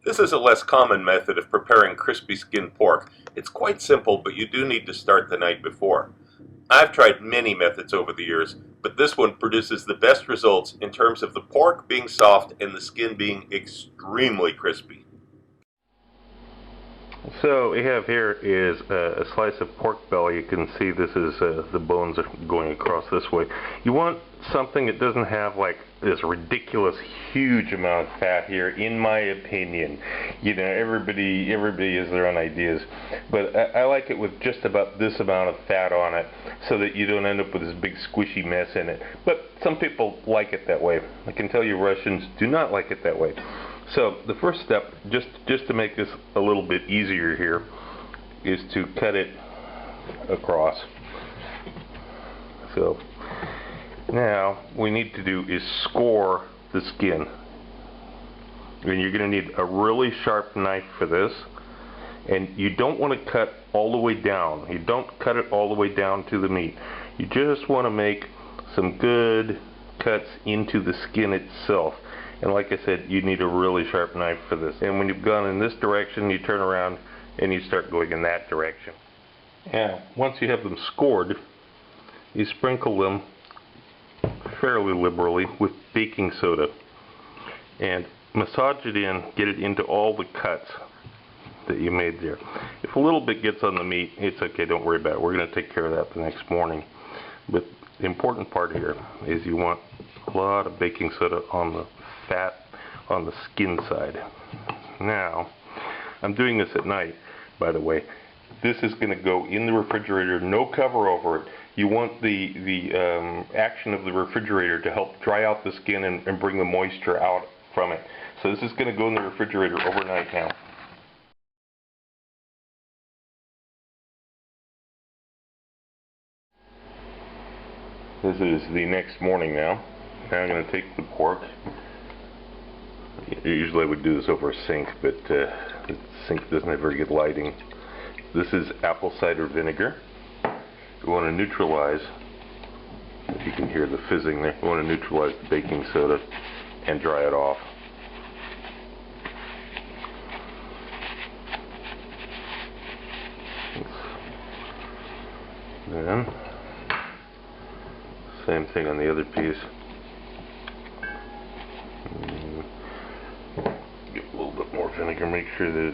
This is a less common method of preparing crispy skinned pork. It's quite simple, but you do need to start the night before. I've tried many methods over the years, but this one produces the best results in terms of the pork being soft and the skin being extremely crispy. So we have here is a slice of pork belly. You can see this is the bones are going across this way. You want something that doesn't have like this ridiculous huge amount of fat here, in my opinion. You know, everybody has their own ideas, but I like it with just about this amount of fat on it, so that you don't end up with this big squishy mess in it. But some people like it that way. I can tell you Russians do not like it that way. So the first step, just to make this a little bit easier here, is to cut it across. So now what we need to do is score the skin. And you're going to need a really sharp knife for this. And you don't want to cut all the way down. You don't cut it all the way down to the meat. You just want to make some good cuts into the skin itself. And like I said, you need a really sharp knife for this. And when you've gone in this direction, you turn around and you start going in that direction. Now, once you have them scored, you sprinkle them fairly liberally with baking soda. And massage it in, get it into all the cuts that you made there. If a little bit gets on the meat, it's okay, don't worry about it. We're going to take care of that the next morning. But the important part here is you want a lot of baking soda on the fat on the skin side. Now, I'm doing this at night, by the way. This is going to go in the refrigerator, no cover over it. You want the action of the refrigerator to help dry out the skin and bring the moisture out from it. So this is going to go in the refrigerator overnight now. This is the next morning now. Now I'm going to take the pork. Usually I would do this over a sink, but the sink doesn't have very good lighting. This is apple cider vinegar. You want to neutralize, if you can hear the fizzing there, you want to neutralize the baking soda and dry it off. Then, same thing on the other piece. Get a little bit more vinegar, make sure that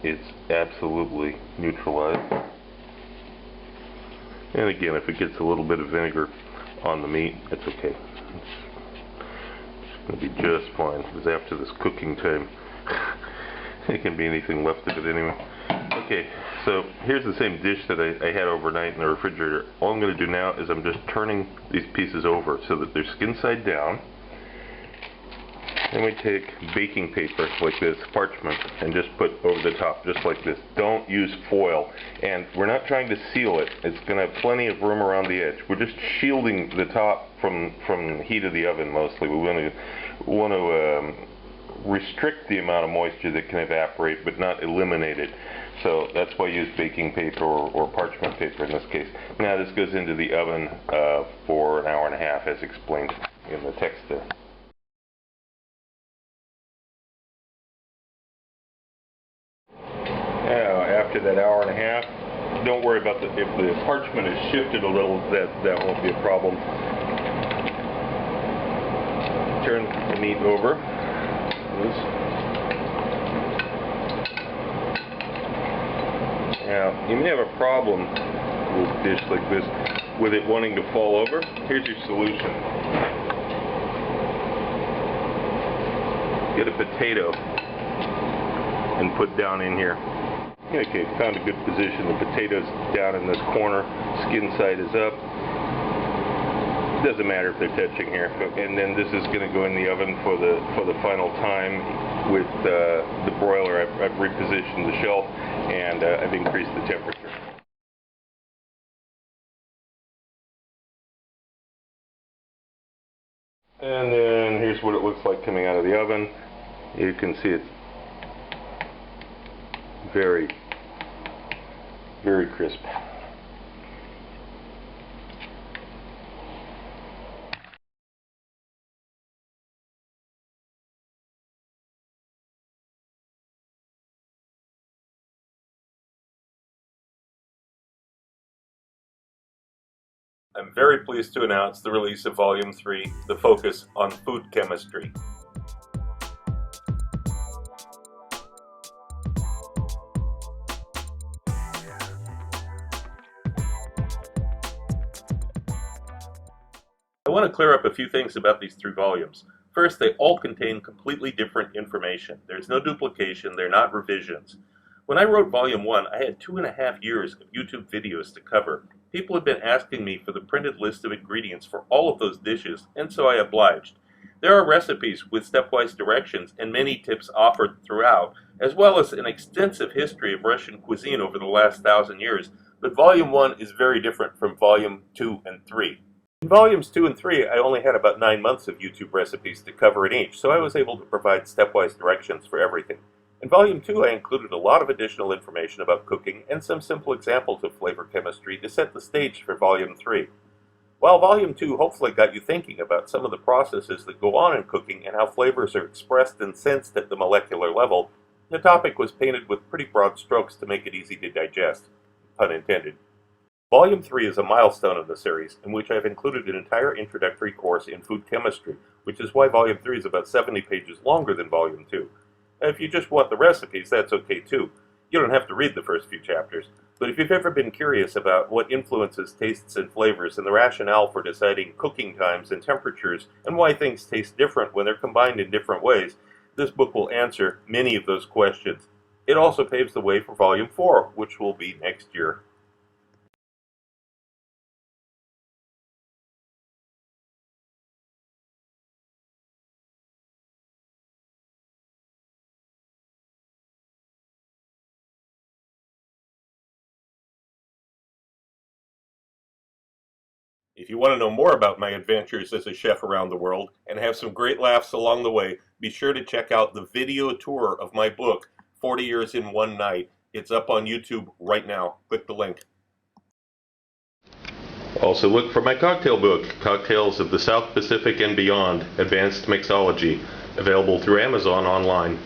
it's absolutely neutralized. And again, if it gets a little bit of vinegar on the meat, it's okay. It's going to be just fine, because after this cooking time, it can be anything left of it anyway. Okay, so here's the same dish that I had overnight in the refrigerator. All I'm going to do now is I'm just turning these pieces over so that they're skin side down. Then we take baking paper like this, parchment, and just put over the top, just like this. Don't use foil. And we're not trying to seal it. It's going to have plenty of room around the edge. We're just shielding the top from the heat of the oven mostly. We want to restrict the amount of moisture that can evaporate, but not eliminate it. So that's why I use baking paper or parchment paper in this case. Now this goes into the oven for an hour and a half, as explained in the text there. Now, after that hour and a half, don't worry about if the parchment is shifted a little, that won't be a problem. Turn the meat over. Now, you may have a problem with a dish like this, with it wanting to fall over. Here's your solution. Get a potato and put down in here. Okay, found a good position. The potato's down in this corner, skin side is up. Doesn't matter if they're touching here. And then this is going to go in the oven for the final time with the broiler. I've repositioned the shelf and I've increased the temperature. And then here's what it looks like coming out of the oven. You can see it's very, very crisp. I'm very pleased to announce the release of Volume 3, the focus on food chemistry. I want to clear up a few things about these 3 volumes. First, they all contain completely different information. There's no duplication, they're not revisions. When I wrote Volume 1, I had 2.5 years of YouTube videos to cover. People had been asking me for the printed list of ingredients for all of those dishes, and so I obliged. There are recipes with stepwise directions and many tips offered throughout, as well as an extensive history of Russian cuisine over the last 1,000 years, but Volume 1 is very different from Volume 2 and 3. In Volumes 2 and 3, I only had about 9 months of YouTube recipes to cover in each, so I was able to provide stepwise directions for everything. In Volume 2, I included a lot of additional information about cooking and some simple examples of flavor chemistry to set the stage for Volume 3. While Volume 2 hopefully got you thinking about some of the processes that go on in cooking and how flavors are expressed and sensed at the molecular level, the topic was painted with pretty broad strokes to make it easy to digest, pun intended. Volume 3 is a milestone in the series, in which I have included an entire introductory course in food chemistry, which is why Volume 3 is about 70 pages longer than Volume 2. If you just want the recipes, that's okay too. You don't have to read the first few chapters, but if you've ever been curious about what influences tastes and flavors and the rationale for deciding cooking times and temperatures and why things taste different when they're combined in different ways, this book will answer many of those questions. It also paves the way for Volume 4, which will be next year. If you want to know more about my adventures as a chef around the world and have some great laughs along the way, be sure to check out the video tour of my book, 40 Years in One Night. It's up on YouTube right now. Click the link. Also look for my cocktail book, Cocktails of the South Pacific and Beyond, Advanced Mixology, available through Amazon online.